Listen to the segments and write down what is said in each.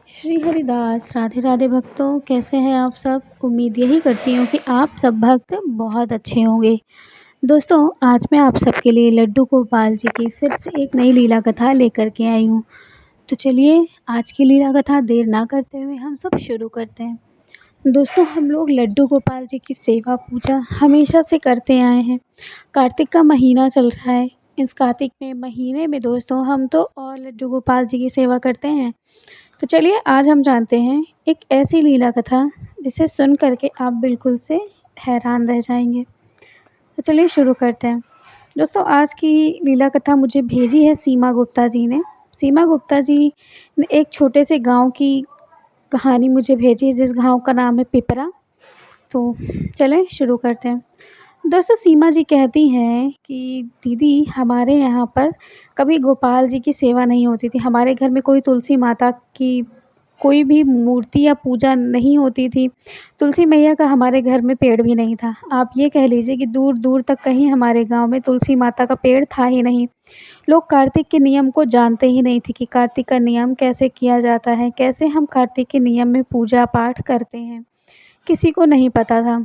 श्री हरिदास, राधे राधे भक्तों, कैसे हैं आप सब? उम्मीद यही करती हूँ कि आप सब भक्त बहुत अच्छे होंगे। दोस्तों, आज मैं आप सबके लिए लड्डू गोपाल जी की फिर से एक नई लीला कथा लेकर के आई हूँ। तो चलिए, आज की लीला कथा देर ना करते हुए हम सब शुरू करते हैं। दोस्तों, हम लोग लड्डू गोपाल जी की सेवा पूजा हमेशा से करते आए हैं। कार्तिक का महीना चल रहा है। इस कार्तिक में महीने में दोस्तों हम तो और लड्डू गोपाल जी की सेवा करते हैं। तो चलिए, आज हम जानते हैं एक ऐसी लीला कथा जिसे सुन कर के आप बिल्कुल से हैरान रह जाएँगे। तो चलिए शुरू करते हैं। दोस्तों, आज की लीला कथा मुझे भेजी है सीमा गुप्ता जी ने। सीमा गुप्ता जी ने एक छोटे से गाँव की कहानी मुझे भेजी है, जिस गाँव का नाम है पिपरा। तो चलें शुरू करते हैं। दोस्तों, सीमा जी कहती हैं कि दीदी, हमारे यहाँ पर कभी गोपाल जी की सेवा नहीं होती थी। हमारे घर में कोई तुलसी माता की कोई भी मूर्ति या पूजा नहीं होती थी। तुलसी मैया का हमारे घर में पेड़ भी नहीं था। आप ये कह लीजिए कि दूर-दूर तक कहीं हमारे गाँव में तुलसी माता का पेड़ था ही नहीं। लोग कार्तिक के नियम को जानते ही नहीं थे कि कार्तिक का नियम कैसे किया जाता है, कैसे हम कार्तिक के नियम में पूजा-पाठ करते हैं, किसी को नहीं पता था।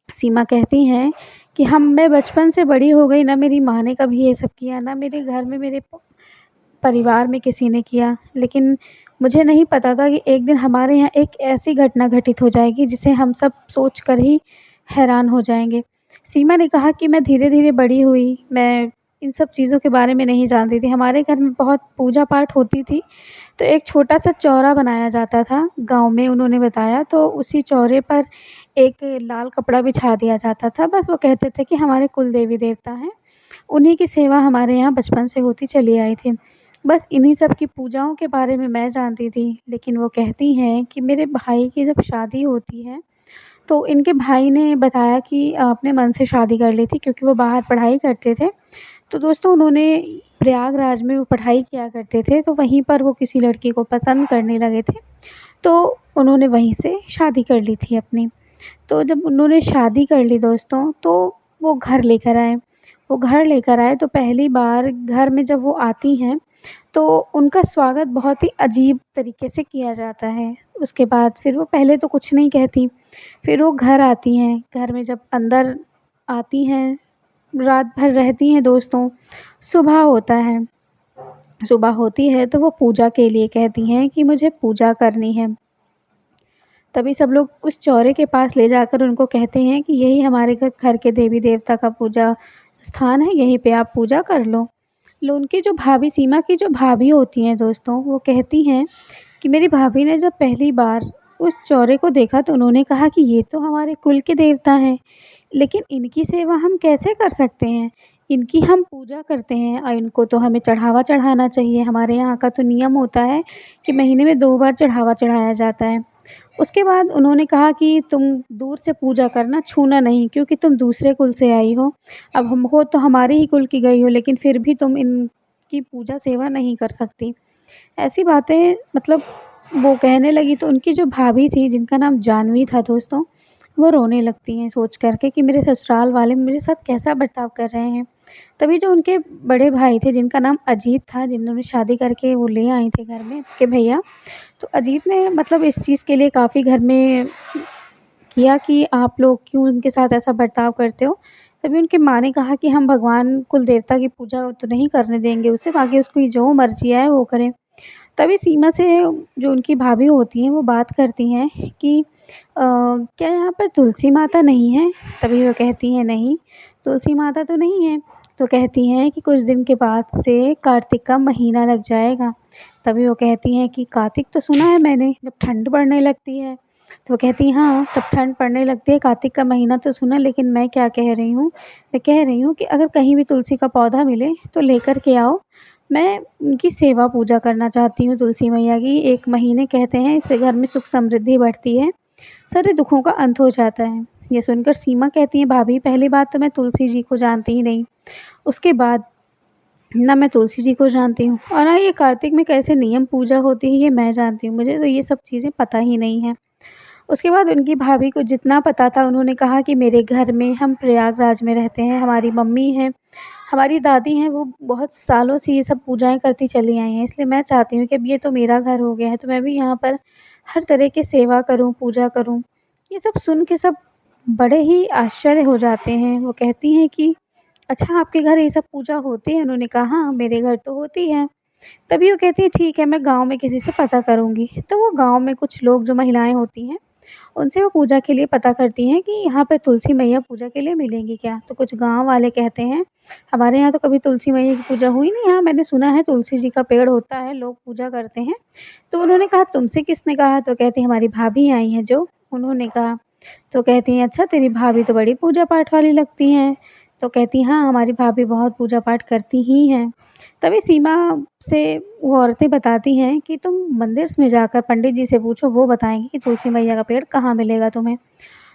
सीमा कहती हैं कि हम मैं बचपन से बड़ी हो गई, ना मेरी माँ ने कभी ये सब किया, ना मेरे घर में मेरे परिवार में किसी ने किया। लेकिन मुझे नहीं पता था कि एक दिन हमारे यहाँ एक ऐसी घटना घटित हो जाएगी जिसे हम सब सोच कर ही हैरान हो जाएँगे। सीमा ने कहा कि मैं धीरे-धीरे बड़ी हुई, मैं इन सब चीज़ों के बारे में नहीं जानती थी। हमारे घर में बहुत पूजा-पाठ होती थी, तो एक छोटा-सा चौरा बनाया जाता था गाँव में, उन्होंने बताया। तो उसी चौरे पर एक लाल कपड़ा बिछा दिया जाता था। बस वो कहते थे कि हमारे कुल देवी-देवता हैं, उन्हीं की सेवा हमारे यहाँ बचपन से होती चली आई थी। बस इन्हीं सब की पूजाओं के बारे में मैं जानती थी। लेकिन वो कहती हैं कि मेरे भाई की जब शादी होती है, तो इनके भाई ने बताया कि अपने मन से शादी कर ली थी, क्योंकि वो बाहर पढ़ाई करते थे। तो दोस्तों, उन्होंने प्रयागराज में वो पढ़ाई किया करते थे, तो वहीं पर वो किसी लड़की को पसंद करने लगे थे, तो उन्होंने वहीं से शादी कर ली थी अपनी। तो जब उन्होंने शादी कर ली दोस्तों, तो वो घर लेकर आए। वो घर लेकर आए तो पहली बार घर में जब वो आती हैं, तो उनका स्वागत बहुत ही अजीब तरीके से किया जाता है। उसके बाद फिर वो पहले तो कुछ नहीं कहती, फिर वो घर आती हैं। घर में जब अंदर आती हैं, रात भर रहती हैं दोस्तों। सुबह होता है, सुबह होती है तो वो पूजा के लिए कहती हैं कि मुझे पूजा करनी है। तभी सब लोग उस चौरे के पास ले जाकर उनको कहते हैं कि यही हमारे घर के देवी-देवता का पूजा स्थान है, यहीं पे आप पूजा कर लो। उनकी जो भाभी, सीमा की जो भाभी होती हैं दोस्तों, वो कहती हैं कि मेरी भाभी ने जब पहली बार उस चौरे को देखा तो उन्होंने कहा कि ये तो हमारे कुल के देवता हैं, लेकिन इनकी सेवा हम कैसे कर सकते हैं? इनकी हम पूजा करते हैं और इनको तो हमें चढ़ावा चढ़ाना चाहिए। हमारे यहाँ का तो नियम होता है कि महीने में 2 बार चढ़ावा चढ़ाया जाता है। उसके बाद उन्होंने कहा कि तुम दूर से पूजा करना, छूना नहीं, क्योंकि तुम दूसरे कुल से आई हो। अब हम हो तो हमारे ही कुल की गई हो, लेकिन फिर भी तुम इनकी पूजा सेवा नहीं कर सकती। ऐसी बातें मतलब वो कहने लगी, तो उनकी जो भाभी थी, जिनका नाम जानवी था दोस्तों, वो रोने लगती हैं सोच कर के कि मेरे ससुराल वाले मेरे साथ कैसा बर्ताव कर रहे हैं। तभी जो उनके बड़े भाई थे, जिनका नाम अजीत था, जिन्होंने शादी करके वो ले आए थे घर में उनके भैया, तो अजीत ने मतलब इस चीज़ के लिए काफ़ी घर में किया कि आप लोग क्यों उनके साथ ऐसा बर्ताव करते हो। तभी उनकी माँ ने कहा कि हम भगवान कुल देवता की पूजा तो नहीं करने देंगे उसे, बाकी उसकी जो मर्ज़ी आए वो करे। तभी सीमा से जो उनकी भाभी होती हैं वो बात करती हैं कि क्या यहाँ पर तुलसी माता नहीं है? तभी वो कहती हैं नहीं, तुलसी माता तो नहीं है। तो कहती हैं कि कुछ दिन के बाद से कार्तिक का महीना लग जाएगा। तभी वो कहती हैं कि कार्तिक तो सुना है मैंने, जब ठंड पड़ने लगती है। तो वो कहती हैं हाँ, तब ठंड पड़ने लगती है, कार्तिक का महीना तो सुना, लेकिन मैं क्या कह रही हूँ, मैं कह रही हूँ कि अगर कहीं भी तुलसी का पौधा मिले तो लेकर के आओ। मैं उनकी सेवा पूजा करना चाहती हूँ तुलसी मैया की। 1 महीने कहते हैं इससे घर में सुख समृद्धि बढ़ती है, सारे दुखों का अंत हो जाता है। ये सुनकर सीमा कहती हैं भाभी, पहली बात तो मैं तुलसी जी को जानती ही नहीं। उसके बाद ना मैं तुलसी जी को जानती हूँ और ना ये कार्तिक में कैसे नियम पूजा होती है ये मैं जानती हूँ। मुझे तो ये सब चीज़ें पता ही नहीं हैं। उसके बाद उनकी भाभी को जितना पता था उन्होंने कहा कि मेरे घर में हम प्रयागराज में रहते हैं, हमारी मम्मी हैं, हमारी दादी हैं वो बहुत सालों से ये सब पूजाएँ करती चली आई हैं, इसलिए मैं चाहती हूँ कि अब ये तो मेरा घर हो गया है, तो मैं भी यहाँ पर हर तरह की सेवा करूँ, पूजा करूँ। ये सब सुन के सब बड़े ही आश्चर्य हो जाते हैं। वो कहती हैं कि अच्छा आपके घर ये सब पूजा होती है? उन्होंने कहा हाँ, मेरे घर तो होती है। तभी वो कहती है ठीक है मैं गाँव में किसी से पता करूँगी। तो वो गाँव में कुछ लोग जो महिलाएँ होती हैं, उनसे वो पूजा के लिए पता करती हैं कि यहाँ पे तुलसी मैया पूजा के लिए मिलेंगी क्या? तो कुछ गाँव वाले कहते हैं, हमारे यहाँ तो कभी तुलसी मैया की पूजा हुई नहीं, हाँ मैंने सुना है तुलसी जी का पेड़ होता है, लोग पूजा करते हैं। तो उन्होंने कहा तुमसे किसने कहा? तो कहती हमारी भाभी आई हैं जो, उन्होंने कहा। तो कहती हैं अच्छा तेरी भाभी तो बड़ी पूजा पाठ वाली लगती हैं। तो कहती हाँ, हमारी भाभी बहुत पूजा पाठ करती ही हैं। तभी सीमा से वो औरतें बताती हैं कि तुम मंदिर में जाकर पंडित जी से पूछो, वो बताएँगे कि तुलसी मैया का पेड़ कहाँ मिलेगा तुम्हें।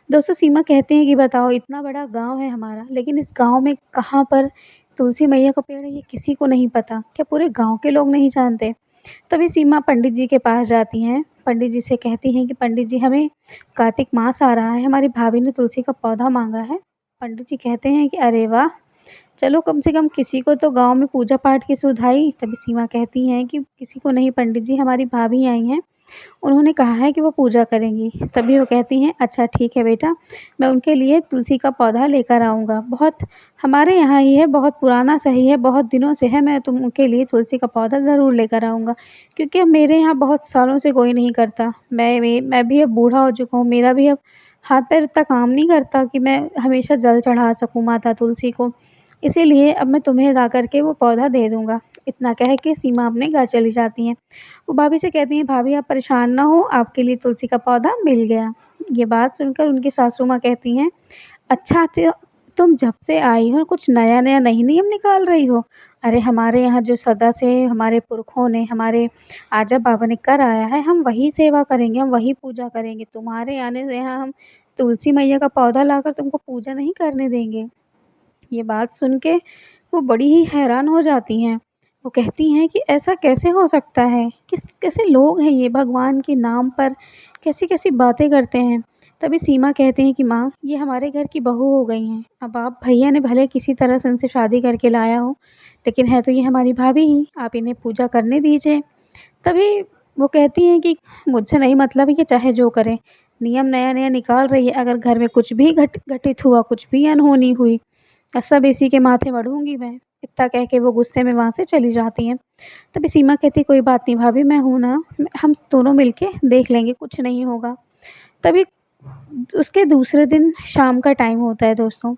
दोस्तों सीमा कहती हैं कि बताओ इतना बड़ा गाँव है हमारा, लेकिन इस गाँव में कहाँ पर तुलसी मैया का पेड़ है ये किसी को नहीं पता। क्या पूरे गाँव के लोग नहीं जानते? तभी सीमा पंडित जी के पास जाती हैं। पंडित जी से कहती हैं कि पंडित जी हमें कार्तिक मास आ रहा है, हमारी भाभी ने तुलसी का पौधा माँगा है। पंडित जी कहते हैं कि अरे वाह! चलो कम से कम किसी को तो गाँव में पूजा पाठ की सुविधाई। तभी सीमा कहती हैं कि किसी को नहीं पंडित जी, हमारी भाभी आई हैं, उन्होंने कहा है कि वो पूजा करेंगी। तभी वो कहती हैं अच्छा ठीक है बेटा, मैं उनके लिए तुलसी का पौधा लेकर आऊँगा। बहुत हमारे यहाँ ही है, बहुत पुराना सा ही है, बहुत दिनों से है, मैं तुम उनके लिए तुलसी का पौधा ज़रूर लेकर आऊँगा। क्योंकि अब मेरे यहाँ बहुत सालों से कोई नहीं करता। मैं भी अब बूढ़ा हो चुका हूँ, मेरा भी अब हाथ-पैर इतना काम नहीं करता कि मैं हमेशा जल चढ़ा सकूँ माता तुलसी को। इसीलिए अब मैं तुम्हें ला कर के वो पौधा दे दूँगा। इतना कह के सीमा अपने घर चली जाती हैं। वो भाभी से कहती हैं, "भाभी आप परेशान ना हो, आपके लिए तुलसी का पौधा मिल गया।" ये बात सुनकर उनकी सासू माँ कहती हैं, "अच्छा तुम जब से आई हो कुछ नया-नया नहीं नियम निकाल रही हो? अरे हमारे यहाँ जो सदा से हमारे पुरखों ने, हमारे आजा बाबा ने कर आया है, हम वही सेवा करेंगे, हम वही पूजा करेंगे। तुम्हारे आने से यहाँ हम तुलसी मैया का पौधा लाकर तुमको पूजा नहीं करने देंगे।" ये बात सुन के वो बड़ी ही हैरान हो जाती हैं। वो कहती हैं कि ऐसा कैसे हो सकता है? कैसे लोग हैं ये भगवान के नाम पर कैसी-कैसी बातें करते हैं। तभी सीमा कहते हैं कि माँ ये हमारे घर की बहू हो गई हैं। अब आप भैया ने भले किसी तरह से इनसे शादी करके लाया हो, लेकिन है तो ये हमारी भाभी ही, आप इन्हें पूजा करने दीजिए। तभी वो कहती हैं कि मुझसे नहीं मतलब है कि चाहे जो करें, नियम नया-नया निकाल रही है, अगर घर में कुछ भी घटित हुआ, कुछ भी अनहोनी हुई सब इसी के माथे मढ़ूँगी मैं। इतना कह के वो गुस्से में वहाँ से चली जाती हैं। तभी सीमा कहती है कोई बात नहीं भाभी मैं हूँ ना, हम दोनों मिलके देख लेंगे कुछ नहीं होगा। तभी उसके दूसरे दिन शाम का टाइम होता है दोस्तों।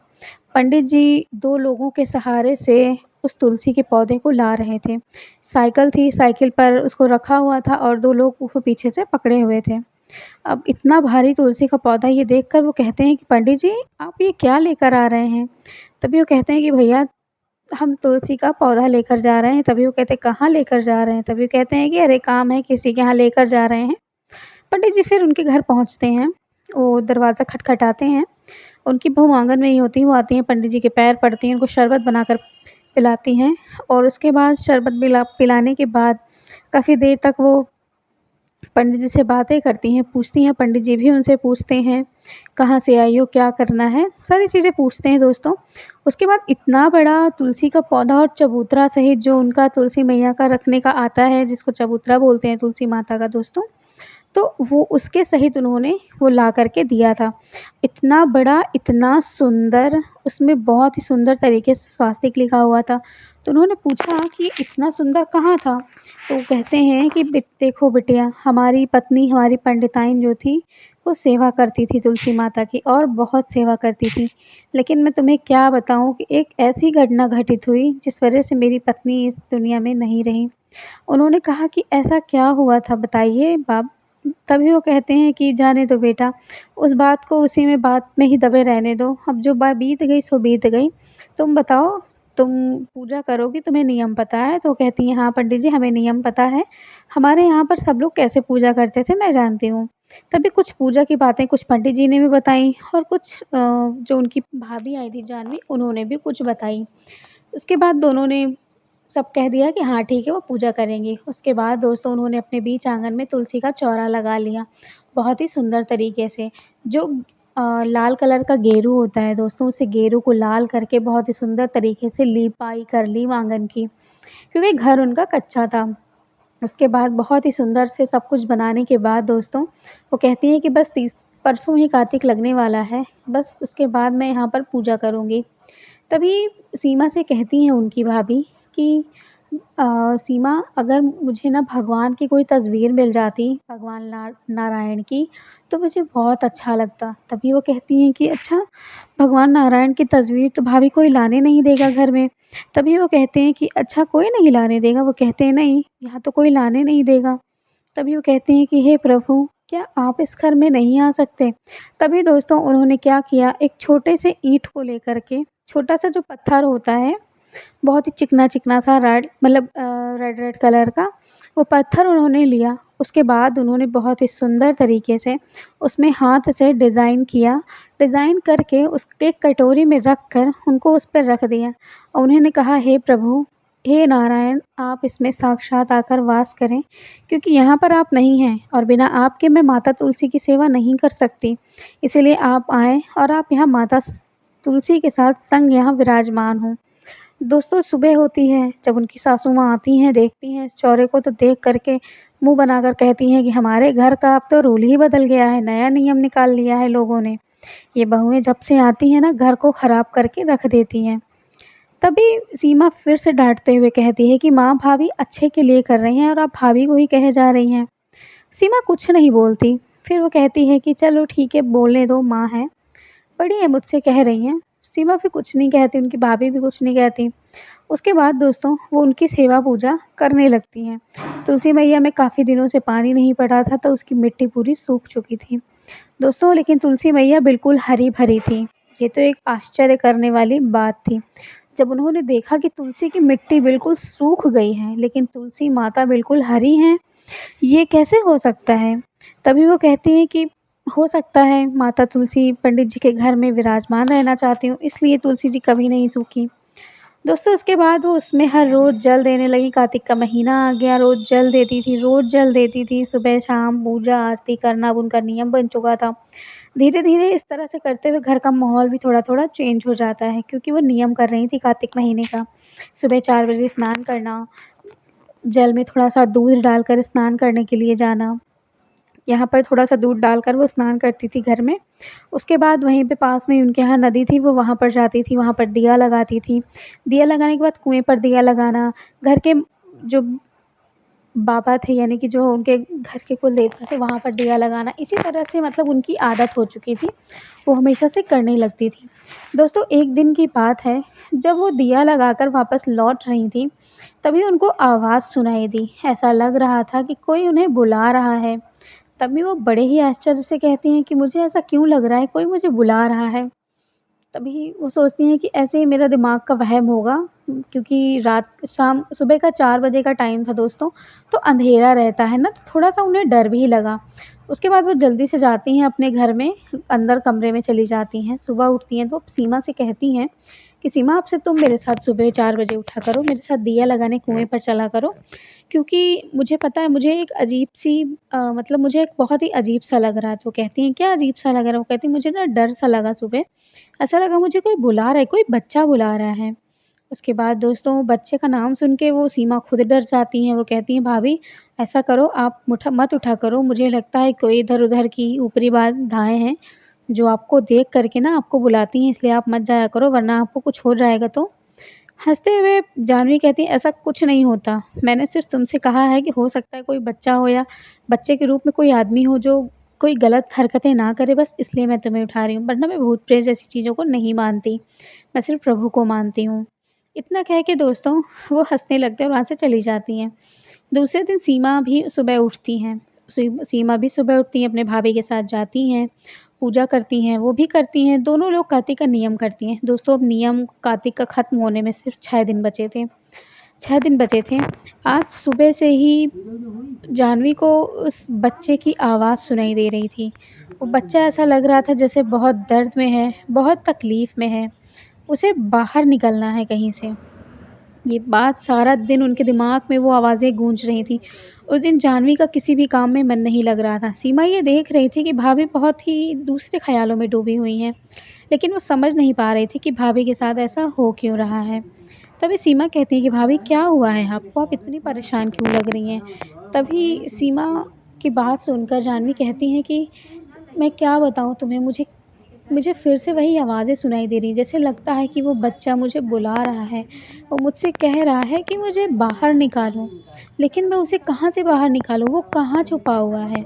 पंडित जी 2 लोगों के सहारे से उस तुलसी के पौधे को ला रहे थे। साइकिल थी, साइकिल पर उसको रखा हुआ था और 2 लोग उसको पीछे से पकड़े हुए थे। अब इतना भारी तुलसी का पौधा ये देखकर वो कहते हैं कि पंडित जी आप ये क्या लेकर आ रहे हैं? तभी वो कहते हैं कि भैया हम तुलसी का पौधा लेकर जा रहे हैं। तभी वो कहते हैं कहाँ लेकर जा रहे हैं? तभी वो कहते हैं कि अरे काम है किसी के यहाँ लेकर जा रहे हैं। पंडित जी फिर उनके घर पहुँचते हैं। वो दरवाज़ा खटखटाते हैं। उनकी बहू आँगन में ही होती हैं, वो आती हैं पंडित जी के पैर पड़ती हैं, उनको शरबत बनाकर पिलाती हैं और उसके बाद शरबत पिलाने के बाद काफ़ी देर तक वो पंडित जी से बातें करती हैं, पूछती हैं, पंडित जी भी उनसे पूछते हैं, कहाँ से आई हो, क्या करना है? सारी चीज़ें पूछते हैं दोस्तों। उसके बाद इतना बड़ा तुलसी का पौधा और चबूतरा सहित जो उनका तुलसी मैया का रखने का आता है, जिसको चबूतरा बोलते हैं तुलसी माता का दोस्तों, तो वो उसके सहित उन्होंने वो ला कर के दिया था। इतना बड़ा, इतना सुंदर, उसमें बहुत ही सुंदर तरीके से स्वास्तिक लिखा हुआ था। तो उन्होंने पूछा कि ये इतना सुंदर कहाँ था? तो वो कहते हैं कि देखो बिटिया, हमारी पत्नी, हमारी पंडिताइन जो थी, वो सेवा करती थी तुलसी माता की और बहुत सेवा करती थी। लेकिन मैं तुम्हें क्या बताऊँ कि एक ऐसी घटना घटित हुई, जिस वजह से मेरी पत्नी इस दुनिया में नहीं रही। उन्होंने कहा कि ऐसा क्या हुआ था बताइए बाप? तभी वो कहते हैं कि जाने दो बेटा, उस बात को उसी में बात में ही दबे रहने दो। अब जो बीत गई सो बीत गई। तुम बताओ, तुम पूजा करोगी, तुम्हें नियम पता है? तो कहती हैं हाँ पंडित जी हमें नियम पता है। हमारे यहाँ पर सब लोग कैसे पूजा करते थे मैं जानती हूँ। तभी कुछ पूजा की बातें कुछ पंडित जी ने भी बताई और कुछ जो उनकी भाभी आई थी जानवी, उन्होंने भी कुछ बताई। उसके बाद दोनों ने सब कह दिया कि हाँ ठीक है वो पूजा करेंगी। उसके बाद दोस्तों उन्होंने अपने बीच आँगन में तुलसी का चौरा लगा लिया, बहुत ही सुंदर तरीके से। जो लाल कलर का गेरू होता है दोस्तों, उसी गेरू को लाल करके बहुत ही सुंदर तरीके से लिपाई कर ली आँगन की, क्योंकि घर उनका कच्चा था। उसके बाद बहुत ही सुंदर से सब कुछ बनाने के बाद दोस्तों, वो कहती हैं कि बस तीस परसों ही कार्तिक लगने वाला है, बस उसके बाद मैं यहाँ पर पूजा करूँगी। तभी सीमा से कहती हैं उनकी भाभी कि सीमा, अगर मुझे ना भगवान की कोई तस्वीर मिल जाती, भगवान नारायण की, तो मुझे बहुत अच्छा लगता। तभी वो कहती हैं कि अच्छा, भगवान नारायण की तस्वीर तो भाभी कोई लाने नहीं देगा घर में। तभी वो कहते हैं कि अच्छा, कोई नहीं लाने देगा? वो कहते हैं नहीं, यहाँ तो कोई लाने नहीं देगा। तभी वो कहते हैं कि हे प्रभु, क्या आप इस घर में नहीं आ सकते? तभी दोस्तों उन्होंने क्या किया, एक छोटे से ईंट को लेकर के, छोटा-सा जो पत्थर होता है, बहुत ही चिकना-चिकना सा रेड-रेड कलर का, वो पत्थर उन्होंने लिया। उसके बाद उन्होंने बहुत ही सुंदर तरीके से उसमें हाथ से डिज़ाइन किया। डिज़ाइन करके उसके कटोरी में रख कर उनको उस पे रख दिया और उन्होंने कहा, हे प्रभु, हे नारायण, आप इसमें साक्षात आकर वास करें, क्योंकि यहाँ पर आप नहीं हैं और बिना आपके मैं माता तुलसी की सेवा नहीं कर सकती। इसीलिए आप आएँ और आप यहाँ माता तुलसी के साथ संग यहाँ विराजमान हों। दोस्तों सुबह होती है, जब उनकी सासू माँ आती हैं, देखती हैं इस चौरे को, तो देख कर के मुँह बनाकर कहती हैं कि हमारे घर का अब तो रूल ही बदल गया है, नया नियम निकाल लिया है लोगों ने। ये बहुएँ जब से आती हैं ना, घर को ख़राब करके रख देती हैं। तभी सीमा फिर से डाँटते हुए कहती है कि माँ, भाभी अच्छे के लिए कर रही हैं और आप भाभी को ही कहे जा रही हैं। सीमा कुछ नहीं बोलती। फिर वो कहती है कि चलो ठीक है, बोलने दो, माँ हैं, बड़ी हैं, मुझसे कह रही हैं। सीमा फिर कुछ नहीं कहती, उनकी भाभी भी कुछ नहीं कहती। उसके बाद दोस्तों वो उनकी सेवा पूजा करने लगती हैं। तुलसी मैया में काफ़ी दिनों से पानी नहीं पड़ा था, तो उसकी मिट्टी पूरी सूख चुकी थी। दोस्तों लेकिन तुलसी मैया बिल्कुल हरी-भरी थी। ये तो एक आश्चर्य करने वाली बात थी। जब उन्होंने देखा कि तुलसी की मिट्टी बिल्कुल सूख गई है, लेकिन तुलसी माता बिल्कुल हरी हैं, ये कैसे हो सकता है? तभी वो कहती हैं कि हो सकता है माता तुलसी पंडित जी के घर में विराजमान रहना चाहती हों, इसलिए तुलसी जी कभी नहीं सूखी। दोस्तों उसके बाद वो उसमें हर रोज़ जल देने लगी। कार्तिक का महीना आ गया, रोज़ जल देती थी, रोज़ जल देती थी। सुबह शाम पूजा आरती करना अब उनका नियम बन चुका था। धीरे-धीरे इस तरह से करते हुए घर का माहौल भी थोड़ा-थोड़ा चेंज हो जाता है, क्योंकि वो नियम कर रही थी कार्तिक महीने का। सुबह 4 बजे स्नान करना, जल में थोड़ा-सा दूध डालकर स्नान करने के लिए जाना। यहाँ पर थोड़ा-सा दूध डालकर वो स्नान करती थी घर में। उसके बाद वहीं पे पास में उनके यहाँ नदी थी, वो वहाँ पर जाती थी, वहाँ पर दिया लगाती थी। दिया लगाने के बाद कुएँ पर दिया लगाना, घर के जो बाबा थे, यानी कि जो उनके घर के कुलदेवता थे, वहाँ पर दिया लगाना, इसी तरह से मतलब उनकी आदत हो चुकी थी, वो हमेशा से करने लगती थी। दोस्तों एक दिन की बात है, जब वो दिया लगाकर वापस लौट रही थीं, तभी उनको आवाज़ सुनाई दी। ऐसा लग रहा था कि कोई उन्हें बुला रहा है। तभी वो बड़े ही आश्चर्य से कहती हैं कि मुझे ऐसा क्यों लग रहा है, कोई मुझे बुला रहा है। तभी वो सोचती हैं कि ऐसे ही मेरा दिमाग का वहम होगा, क्योंकि सुबह का 4 बजे का टाइम था दोस्तों, तो अंधेरा रहता है ना, तो थोड़ा-सा उन्हें डर भी लगा। उसके बाद वो जल्दी से जाती हैं अपने घर में, अंदर कमरे में चली जाती हैं। सुबह उठती हैं तो सीमा से कहती हैं कि सीमा, अब से तुम मेरे साथ सुबह 4 बजे उठा करो, मेरे साथ दिया लगाने कुएँ पर चला करो, क्योंकि मुझे पता है मुझे एक अजीब-सी मतलब मुझे एक बहुत ही अजीब-सा लग रहा है। तो कहती हैं, क्या अजीब-सा लग रहा है? वो कहती हैं, मुझे ना डर-सा लगा सुबह, ऐसा लगा मुझे कोई बुला रहा है, कोई बच्चा बुला रहा है। उसके बाद दोस्तों बच्चे का नाम सुन के वो सीमा खुद डर जाती हैं। वो कहती हैं, भाभी ऐसा करो, आप मत उठा करो, मुझे लगता है कोई इधर-उधर की ऊपरी बाधाएँ हैं, जो आपको देख कर के ना आपको बुलाती हैं, इसलिए आप मत जाया करो, वरना आपको कुछ हो जाएगा तो। हँसते हुए जाह्नवी कहती है, ऐसा कुछ नहीं होता, मैंने सिर्फ़ तुमसे कहा है कि हो सकता है कोई बच्चा हो या बच्चे के रूप में कोई आदमी हो जो कोई गलत हरकतें ना करे, बस इसलिए मैं तुम्हें उठा रही हूँ, वरना मैं भूत-प्रेत जैसी चीज़ों को नहीं मानती, मैं सिर्फ़ प्रभु को मानती हूँ। इतना कह के दोस्तों वो हँसने लगते हैं और वहाँ से चली जाती हैं। दूसरे दिन सीमा भी सुबह उठती हैं। सीमा भी सुबह उठती हैं, अपने भाभी के साथ जाती हैं, पूजा करती हैं, वो भी करती हैं, दोनों लोग कार्तिक का नियम करती हैं। दोस्तों अब नियम कार्तिक का ख़त्म होने में सिर्फ़ 6 दिन बचे थे। 6 दिन बचे थे। आज सुबह से ही जाह्नवी को उस बच्चे की आवाज़ सुनाई दे रही थी। वो बच्चा ऐसा लग रहा था जैसे बहुत दर्द में है, बहुत तकलीफ़ में है, उसे बाहर निकलना है कहीं से। ये बात सारा दिन उनके दिमाग में वो आवाज़ें गूंज रही थीं। उस दिन जाह्नवी का किसी भी काम में मन नहीं लग रहा था। सीमा ये देख रही थी कि भाभी बहुत ही दूसरे ख़्यालों में डूबी हुई हैं, लेकिन वो समझ नहीं पा रही थी कि भाभी के साथ ऐसा हो क्यों रहा है। तभी सीमा कहती है कि भाभी क्या हुआ है आपको? आप इतनी परेशान क्यों लग रही हैं? तभी सीमा की बात सुनकर जाह्नवी कहती हैं कि मैं क्या बताऊँ तुम्हें, मुझे मुझे फिर से वही आवाज़ें सुनाई दे रही हैं, जैसे लगता है कि वो बच्चा मुझे बुला रहा है। वो मुझसे कह रहा है कि मुझे बाहर निकालो, लेकिन मैं उसे कहाँ से बाहर निकालूँ? वो कहाँ छुपा हुआ है?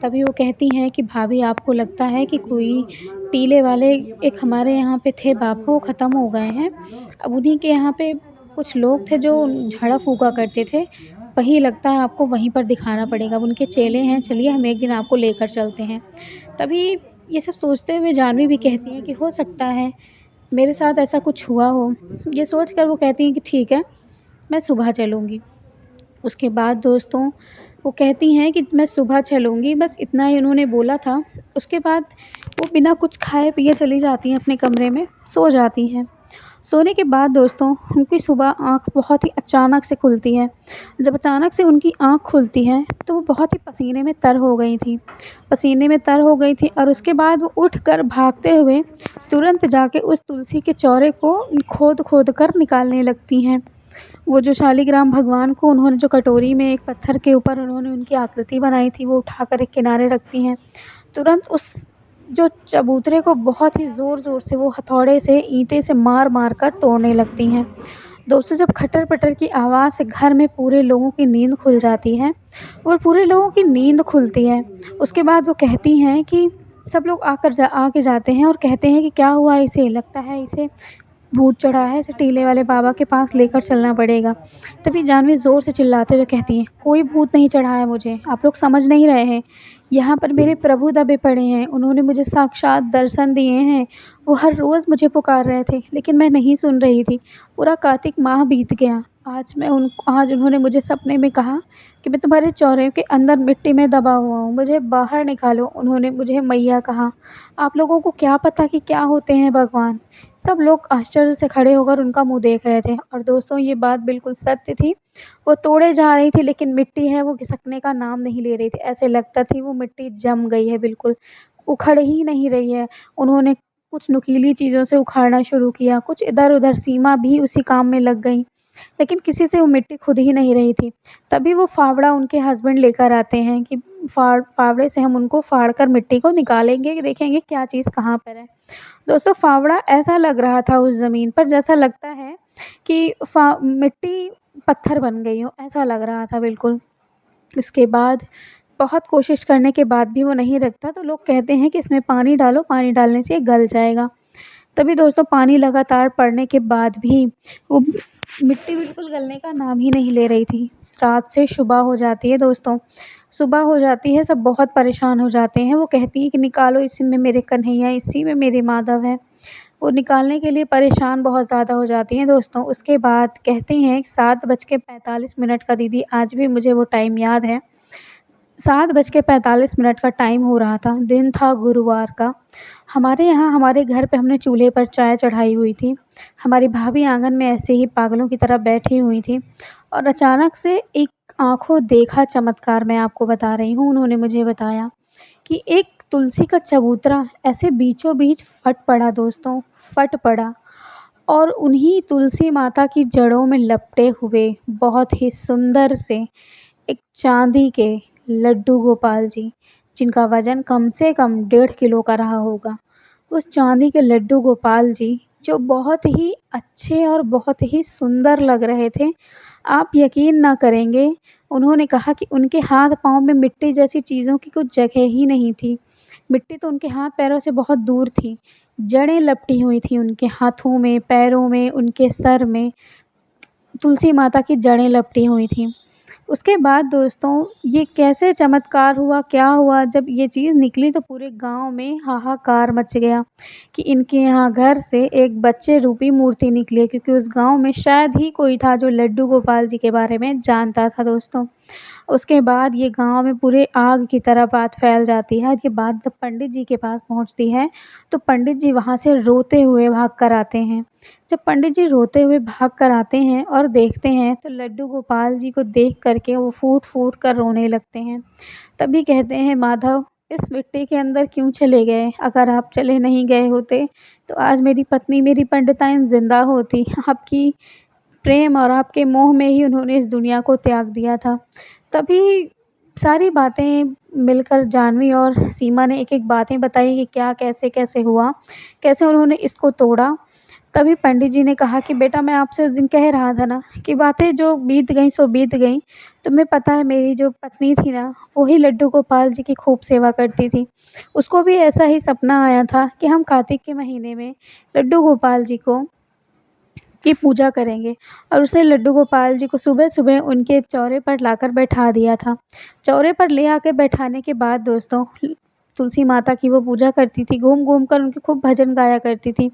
तभी वो कहती हैं कि भाभी आपको लगता है कि कोई टीले वाले एक हमारे यहाँ पे थे बाबा, वो ख़त्म हो गए हैं। अब उन्हीं के यहाँ पे कुछ लोग थे जो झाड़ा फूँका करते थे, वही लगता है आपको वहीं पर दिखाना पड़ेगा। अब उनके चेले हैं, चलिए हम एक दिन आपको लेकर चलते हैं। तभी ये सब सोचते हुए जाह्नवी भी कहती हैं कि हो सकता है मेरे साथ ऐसा कुछ हुआ हो। ये सोचकर वो कहती हैं कि ठीक है, मैं सुबह चलूँगी। उसके बाद दोस्तों वो कहती हैं कि मैं सुबह चलूँगी, बस इतना ही उन्होंने बोला था। उसके बाद वो बिना कुछ खाए पिए चली जाती हैं अपने कमरे में, सो जाती हैं। सोने के बाद दोस्तों उनकी सुबह आँख बहुत ही अचानक से खुलती है। जब अचानक से उनकी आँख खुलती है तो वो बहुत ही पसीने में तर हो गई थी। पसीने में तर हो गई थी और उसके बाद वो उठकर भागते हुए तुरंत जाके उस तुलसी के चौरे को खोद-खोद कर निकालने लगती हैं। वो जो शालिग्राम भगवान को उन्होंने जो कटोरी में एक पत्थर के ऊपर उन्होंने उनकी आकृति बनाई थी, वो उठाकर एक किनारे रखती हैं। तुरंत उस जो चबूतरे को बहुत ही ज़ोर-ज़ोर से वो हथौड़े से, ईंटे से मार-मार कर तोड़ने लगती हैं। दोस्तों जब खटर-पटर की आवाज़ से घर में पूरे लोगों की नींद खुल जाती है और पूरे लोगों की नींद खुलती है, उसके बाद वो कहती हैं कि सब लोग आके जाते हैं और कहते हैं कि क्या हुआ इसे? लगता है इसे भूत चढ़ा है, इसे टीले वाले बाबा के पास लेकर चलना पड़ेगा। तभी जाह्नवी ज़ोर से चिल्लाते हुए कहती हैं, कोई भूत नहीं चढ़ा है मुझे, आप लोग समझ नहीं रहे हैं। यहाँ पर मेरे प्रभु दबे पड़े हैं, उन्होंने मुझे साक्षात दर्शन दिए हैं। वो हर रोज़ मुझे पुकार रहे थे, लेकिन मैं नहीं सुन रही थी। पूरा कार्तिक माह बीत गया। आज उन्होंने मुझे सपने में कहा कि मैं तुम्हारे चौरे के अंदर मिट्टी में दबा हुआ हूँ, मुझे बाहर निकालो। उन्होंने मुझे मैया कहा। आप लोगों को क्या पता कि क्या होते हैं भगवान। सब लोग आश्चर्य से खड़े होकर उनका मुँह देख रहे थे और दोस्तों ये बात बिल्कुल सत्य थी। वो तोड़े जा रही थी, लेकिन मिट्टी है वो खिसकने का नाम नहीं ले रही थी। ऐसे लगता थी वो मिट्टी जम गई है बिल्कुल, उखड़ ही नहीं रही है। उन्होंने कुछ नुकीली चीज़ों से उखाड़ना शुरू किया, कुछ इधर-उधर। सीमा भी उसी काम में लग गईं, लेकिन किसी से वो मिट्टी खुद ही नहीं रही थी। तभी वो फावड़ा उनके हस्बैंड लेकर आते हैं कि फावड़े से हम उनको फाड़ कर मिट्टी को निकालेंगे, कि देखेंगे क्या चीज़ कहाँ पर है। दोस्तों फावड़ा ऐसा लग रहा था उस ज़मीन पर, जैसा लगता है कि मिट्टी पत्थर बन गई हो, ऐसा लग रहा था बिल्कुल। उसके बाद बहुत कोशिश करने के बाद भी वो नहीं रखता, तो लोग कहते हैं कि इसमें पानी डालो, पानी डालने से ये गल जाएगा। तभी दोस्तों पानी लगातार पड़ने के बाद भी वो मिट्टी बिल्कुल गलने का नाम ही नहीं ले रही थी। रात से सुबह हो जाती है दोस्तों, सुबह हो जाती है, सब बहुत परेशान हो जाते हैं। वो कहती हैं कि निकालो, इसी में मेरे कन्हैया, इसी में मेरे माधव हैं। वो निकालने के लिए परेशान बहुत ज़्यादा हो जाती हैं दोस्तों। उसके बाद कहती हैं 7:45 का, दीदी आज भी मुझे वो टाइम याद है। 7:45 का टाइम हो रहा था, दिन था गुरुवार का। हमारे यहाँ हमारे घर पे हमने चूल्हे पर चाय चढ़ाई हुई थी। हमारी भाभी आँगन में ऐसे ही पागलों की तरह बैठी हुई थी और अचानक से एक आँखों देखा चमत्कार मैं आपको बता रही हूँ। उन्होंने मुझे बताया कि एक तुलसी का चबूतरा ऐसे बीचों बीच फट पड़ा दोस्तों, फट पड़ा और उन्हीं तुलसी माता की जड़ों में लपटे हुए बहुत ही सुंदर से एक चांदी के लड्डू गोपाल जी, जिनका वज़न कम से कम 1.5 किलो का रहा होगा। उस चांदी के लड्डू गोपाल जी जो बहुत ही अच्छे और बहुत ही सुंदर लग रहे थे। आप यकीन ना करेंगे, उन्होंने कहा कि उनके हाथ-पाँव में मिट्टी जैसी चीज़ों की कुछ जगह ही नहीं थी। मिट्टी तो उनके हाथ-पैरों से बहुत दूर थी। जड़ें लपटी हुई थीं उनके हाथों में, पैरों में, उनके सर में। तुलसी माता की जड़ें लपटी हुई थीं। उसके बाद दोस्तों ये कैसे चमत्कार हुआ, क्या हुआ, जब ये चीज़ निकली तो पूरे गाँव में हाहाकार मच गया कि इनके यहाँ घर से एक बच्चे रूपी मूर्ति निकली है, क्योंकि उस गाँव में शायद ही कोई था जो लड्डू गोपाल जी के बारे में जानता था दोस्तों। उसके बाद ये गाँव में पूरे आग की तरह बात फैल जाती है। ये बात जब पंडित जी के पास पहुँचती है, तो पंडित जी वहाँ से रोते हुए भाग कर आते हैं। जब पंडित जी रोते हुए भाग कर आते हैं और देखते हैं, तो लड्डू गोपाल जी को देख कर के वो फूट-फूट कर रोने लगते हैं। तभी कहते हैं, माधव इस मिट्टी के अंदर क्यों चले गए? अगर आप चले नहीं गए होते, तो आज मेरी पत्नी, मेरी पंडिताइन ज़िंदा होती। आपकी प्रेम और आपके मोह में ही उन्होंने इस दुनिया को त्याग दिया था। तभी सारी बातें मिलकर जाह्नवी और सीमा ने एक-एक बातें बताई कि क्या कैसे-कैसे हुआ, कैसे उन्होंने इसको तोड़ा। तभी पंडित जी ने कहा कि बेटा, मैं आपसे उस दिन कह रहा था ना कि बातें जो बीत गईं सो बीत गईं। तुम्हें पता है मेरी जो पत्नी थी ना, वो ही लड्डू गोपाल जी की खूब सेवा करती थी। उसको भी ऐसा ही सपना आया था कि हम कार्तिक के महीने में लड्डू गोपाल जी की पूजा करेंगे, और उसने लड्डू गोपाल जी को सुबह-सुबह उनके चौरे पर लाकर बैठा दिया था। चौरे पर ले आके बैठाने के बाद दोस्तों, तुलसी माता की वो पूजा करती थी, घूम-घूम कर उनके खूब भजन गाया करती थी,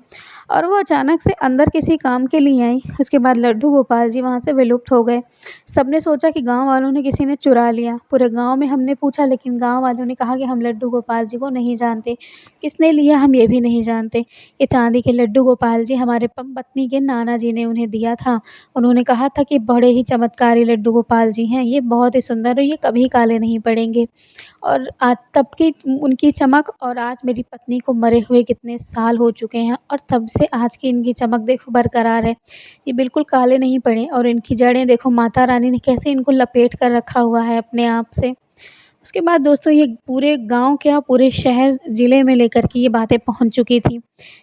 और वो अचानक से अंदर किसी काम के लिए आईं। उसके बाद लड्डू गोपाल जी वहाँ से विलुप्त हो गए। सबने सोचा कि गाँव वालों ने किसी ने चुरा लिया। पूरे गाँव में हमने पूछा, लेकिन गाँव वालों ने कहा कि हम लड्डू गोपाल जी को नहीं जानते। किसने लिया हम ये भी नहीं जानते। ये चाँदी के लड्डू गोपाल जी हमारे पत्नी के नाना जी ने उन्हें दिया था। उन्होंने कहा था कि बड़े ही चमत्कारी लड्डू गोपाल जी हैं, ये बहुत ही सुंदर है, ये कभी काले नहीं पड़ेंगे। और आज तब की उनकी चमक, और आज मेरी पत्नी को मरे हुए कितने साल हो चुके हैं, और तब से आज की इनकी चमक देखो बरकरार है। ये बिल्कुल काले नहीं पड़े, और इनकी जड़ें देखो, माता रानी ने कैसे इनको लपेट कर रखा हुआ है अपने आप से। उसके बाद दोस्तों, ये पूरे गाँव क्या, पूरे शहर ज़िले में लेकर के ये बातें पहुँच चुकी थी,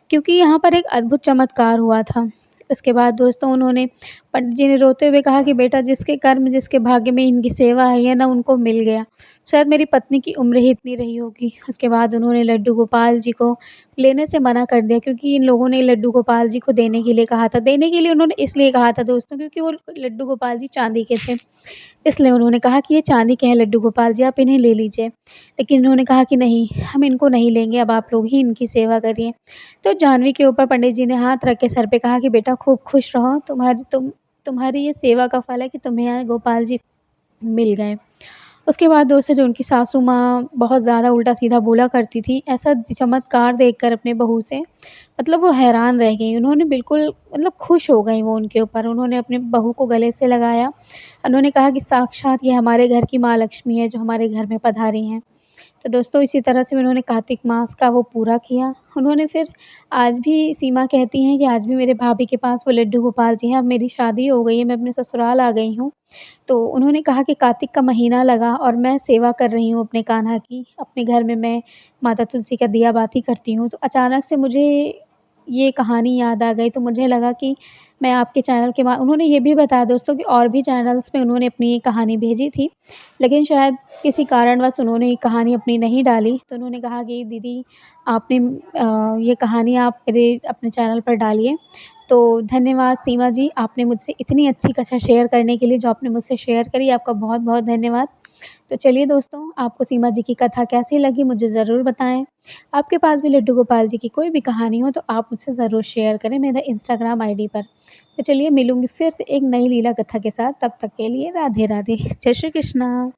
क्योंकि यहाँ पर एक अद्भुत चमत्कार हुआ था। उसके बाद दोस्तों, उन्होंने पंडित जी ने रोते हुए कहा कि बेटा, जिसके कर्म, जिसके भाग्य में इनकी सेवा है, ये ना उनको मिल गया। शायद मेरी पत्नी की उम्र ही इतनी रही होगी। उसके बाद उन्होंने लड्डू गोपाल जी को लेने से मना कर दिया, क्योंकि इन लोगों ने लड्डू गोपाल जी को देने के लिए कहा था। देने के लिए उन्होंने इसलिए कहा था दोस्तों, क्योंकि वो लड्डू गोपाल जी चाँदी के थे। इसलिए उन्होंने कहा कि ये चाँदी के हैं लड्डू गोपाल जी, आप इन्हें ले लीजिए। लेकिन इन्होंने कहा कि नहीं, हम इनको नहीं लेंगे, अब आप लोग ही इनकी सेवा करिए। तो जाह्नवी के ऊपर पंडित जी ने हाथ रख के सर पे कहा कि बेटा, खूब खुश रहो, तुम्हारी ये सेवा का फल है कि तुम्हें यहाँ गोपाल जी मिल गए। उसके बाद दोस्तों, जो उनकी सासू माँ बहुत ज़्यादा उल्टा-सीधा बोला करती थी, ऐसा चमत्कार देखकर अपने बहू से, मतलब वो हैरान रह गईं। उन्होंने बिल्कुल, मतलब खुश हो गईं वो उनके ऊपर। उन्होंने अपनी बहू को गले से लगाया। उन्होंने कहा कि साक्षात ये हमारे घर की माँ लक्ष्मी है, जो हमारे घर में पधारी हैं। तो दोस्तों, इसी तरह से उन्होंने कार्तिक मास का वो पूरा किया। उन्होंने फिर, आज भी सीमा कहती हैं कि आज भी मेरे भाभी के पास वो लड्डू गोपाल जी हैं। अब मेरी शादी हो गई है, मैं अपने ससुराल आ गई हूँ। तो उन्होंने कहा कि कार्तिक का महीना लगा और मैं सेवा कर रही हूँ अपने कान्हा की। अपने घर में मैं माता तुलसी का दिया बाती करती हूँ। तो अचानक से मुझे ये कहानी याद आ गई, तो मुझे लगा कि मैं आपके चैनल के उन्होंने ये भी बताया दोस्तों कि और भी चैनल्स में उन्होंने अपनी ये कहानी भेजी थी, लेकिन शायद किसी कारणवश उन्होंने ये कहानी अपनी नहीं डाली। तो उन्होंने कहा कि दीदी, आपने ये कहानी आप मेरे अपने चैनल पर डालिए। तो धन्यवाद सीमा जी, आपने मुझसे इतनी अच्छी कथा शेयर करने के लिए, जो आपने मुझसे शेयर करी, आपका बहुत-बहुत धन्यवाद। तो चलिए दोस्तों, आपको सीमा जी की कथा कैसी लगी मुझे ज़रूर बताएँ। आपके पास भी लड्डू गोपाल जी की कोई भी कहानी हो, तो आप मुझसे ज़रूर शेयर करें मेरा इंस्टाग्राम आईडी पर। तो चलिए, मिलूँगी फिर से एक नई लीला कथा के साथ, तब तक के लिए राधे-राधे। जय श्री कृष्णा।